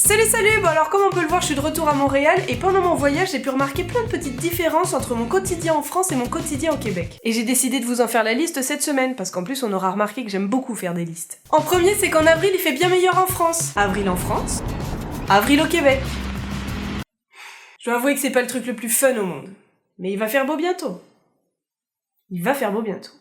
Salut, bon alors comme on peut le voir, je suis de retour à Montréal et pendant mon voyage, j'ai pu remarquer plein de petites différences entre mon quotidien en France et mon quotidien au Québec. Et j'ai décidé de vous en faire la liste cette semaine, parce qu'en plus on aura remarqué que j'aime beaucoup faire des listes. En premier, c'est qu'en avril, il fait bien meilleur en France. Avril en France, avril au Québec. Je dois avouer que c'est pas le truc le plus fun au monde. Mais il va faire beau bientôt. Il va faire beau bientôt.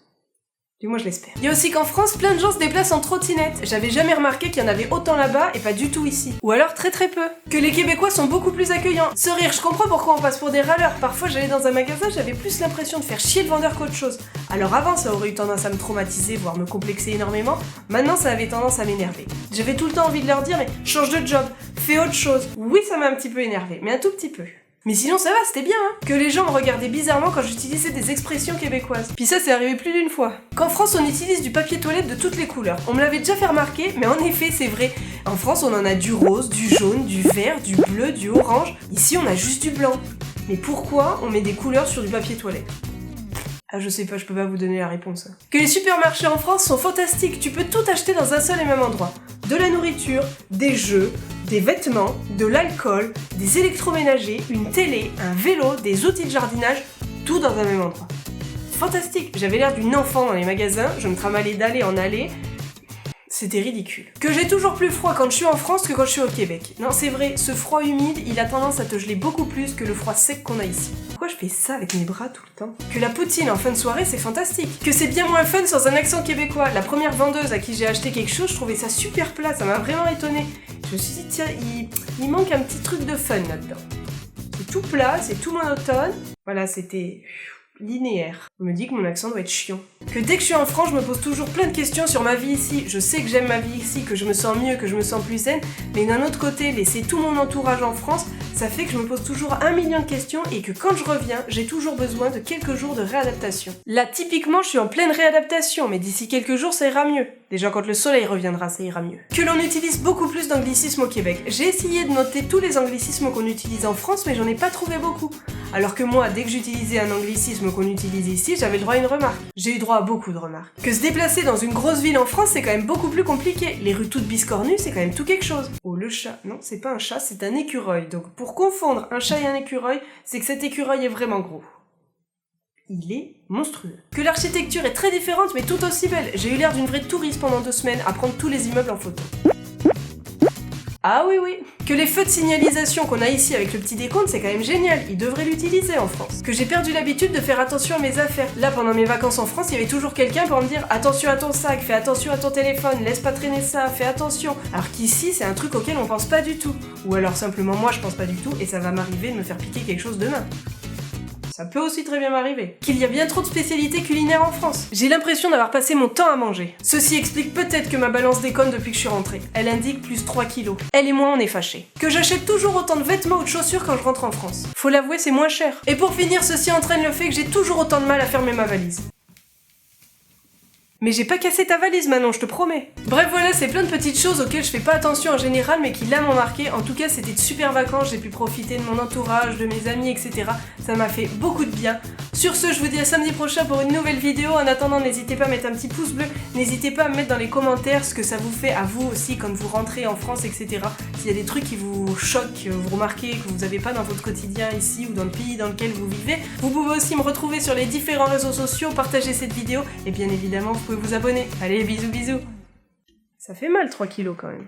Du moins je l'espère. Il y a aussi qu'en France, plein de gens se déplacent en trottinette. J'avais jamais remarqué qu'il y en avait autant là-bas et pas du tout ici. Ou alors très peu. Que les Québécois sont beaucoup plus accueillants. Ce rire, je comprends pourquoi on passe pour des râleurs. Parfois j'allais dans un magasin, j'avais plus l'impression de faire chier le vendeur qu'autre chose. Alors avant ça aurait eu tendance à me traumatiser, voire me complexer énormément. Maintenant ça avait tendance à m'énerver. J'avais tout le temps envie de leur dire mais change de job, fais autre chose. Oui ça m'a un petit peu énervé, mais un tout petit peu. Mais sinon ça va, c'était bien, hein. Que les gens me regardaient bizarrement quand j'utilisais des expressions québécoises. Puis ça, c'est arrivé plus d'une fois. Qu'en France, on utilise du papier toilette de toutes les couleurs. On me l'avait déjà fait remarquer, mais en effet, c'est vrai. En France, on en a du rose, du jaune, du vert, du bleu, du orange. Ici, on a juste du blanc. Mais pourquoi on met des couleurs sur du papier toilette ? Ah je sais pas, je peux pas vous donner la réponse. Que les supermarchés en France sont fantastiques, tu peux tout acheter dans un seul et même endroit. De la nourriture, des jeux, des vêtements, de l'alcool, des électroménagers, une télé, un vélo, des outils de jardinage, tout dans un même endroit. Fantastique, j'avais l'air d'une enfant dans les magasins, je me tramalais d'aller en aller. C'était ridicule. Que j'ai toujours plus froid quand je suis en France que quand je suis au Québec. Non, c'est vrai, ce froid humide, il a tendance à te geler beaucoup plus que le froid sec qu'on a ici. Pourquoi je fais ça avec mes bras tout le temps ? Que la poutine en fin de soirée, c'est fantastique. Que c'est bien moins fun sans un accent québécois. La première vendeuse à qui j'ai acheté quelque chose, je trouvais ça super plat, ça m'a vraiment étonnée. Je me suis dit, tiens, il manque un petit truc de fun là-dedans. C'est tout plat, c'est tout monotone. Voilà, c'était linéaire. Je me dis que mon accent doit être chiant. Que dès que je suis en France, je me pose toujours plein de questions sur ma vie ici. Je sais que j'aime ma vie ici, que je me sens mieux, que je me sens plus zen, mais d'un autre côté, laisser tout mon entourage en France, ça fait que je me pose toujours 1 million de questions et que quand je reviens, j'ai toujours besoin de quelques jours de réadaptation. Là, typiquement, je suis en pleine réadaptation, mais d'ici quelques jours, ça ira mieux. Déjà, quand le soleil reviendra, ça ira mieux. Que l'on utilise beaucoup plus d'anglicismes au Québec. J'ai essayé de noter tous les anglicismes qu'on utilise en France, mais j'en ai pas trouvé beaucoup. Alors que moi, dès que j'utilisais un anglicisme qu'on utilise ici, j'avais le droit à une remarque. J'ai eu droit à beaucoup de remarques. Que se déplacer dans une grosse ville en France, c'est quand même beaucoup plus compliqué. Les rues toutes biscornues, c'est quand même tout quelque chose. Oh, le chat. Non, c'est pas un chat, c'est un écureuil. Donc, pour confondre un chat et un écureuil, c'est que cet écureuil est vraiment gros. Il est monstrueux. Que l'architecture est très différente, mais tout aussi belle. J'ai eu l'air d'une vraie touriste pendant 2 semaines à prendre tous les immeubles en photo. Ah oui. Que les feux de signalisation qu'on a ici avec le petit décompte, c'est quand même génial. Ils devraient l'utiliser en France. Que j'ai perdu l'habitude de faire attention à mes affaires. Là, pendant mes vacances en France, il y avait toujours quelqu'un pour me dire attention à ton sac, fais attention à ton téléphone, laisse pas traîner ça, fais attention. Alors qu'ici, c'est un truc auquel on pense pas du tout. Ou alors simplement moi, je pense pas du tout et ça va m'arriver de me faire piquer quelque chose demain. Ça peut aussi très bien m'arriver. Qu'il y a bien trop de spécialités culinaires en France. J'ai l'impression d'avoir passé mon temps à manger. Ceci explique peut-être que ma balance déconne depuis que je suis rentrée. Elle indique plus 3 kilos. Elle et moi, on est fâchés. Que j'achète toujours autant de vêtements ou de chaussures quand je rentre en France. Faut l'avouer, c'est moins cher. Et pour finir, ceci entraîne le fait que j'ai toujours autant de mal à fermer ma valise. Mais j'ai pas cassé ta valise Manon, je te promets. Bref voilà, c'est plein de petites choses auxquelles je fais pas attention en général mais qui là m'ont marqué. En tout cas c'était de super vacances, j'ai pu profiter de mon entourage, de mes amis, etc. Ça m'a fait beaucoup de bien. Sur ce, je vous dis à samedi prochain pour une nouvelle vidéo. En attendant, n'hésitez pas à mettre un petit pouce bleu. N'hésitez pas à me mettre dans les commentaires ce que ça vous fait à vous aussi quand vous rentrez en France, etc. S'il y a des trucs qui vous choquent, vous remarquez que vous n'avez pas dans votre quotidien ici ou dans le pays dans lequel vous vivez. Vous pouvez aussi me retrouver sur les différents réseaux sociaux, partager cette vidéo et bien évidemment vous pouvez vous abonner. Allez, bisous. Ça fait mal 3 kilos quand même.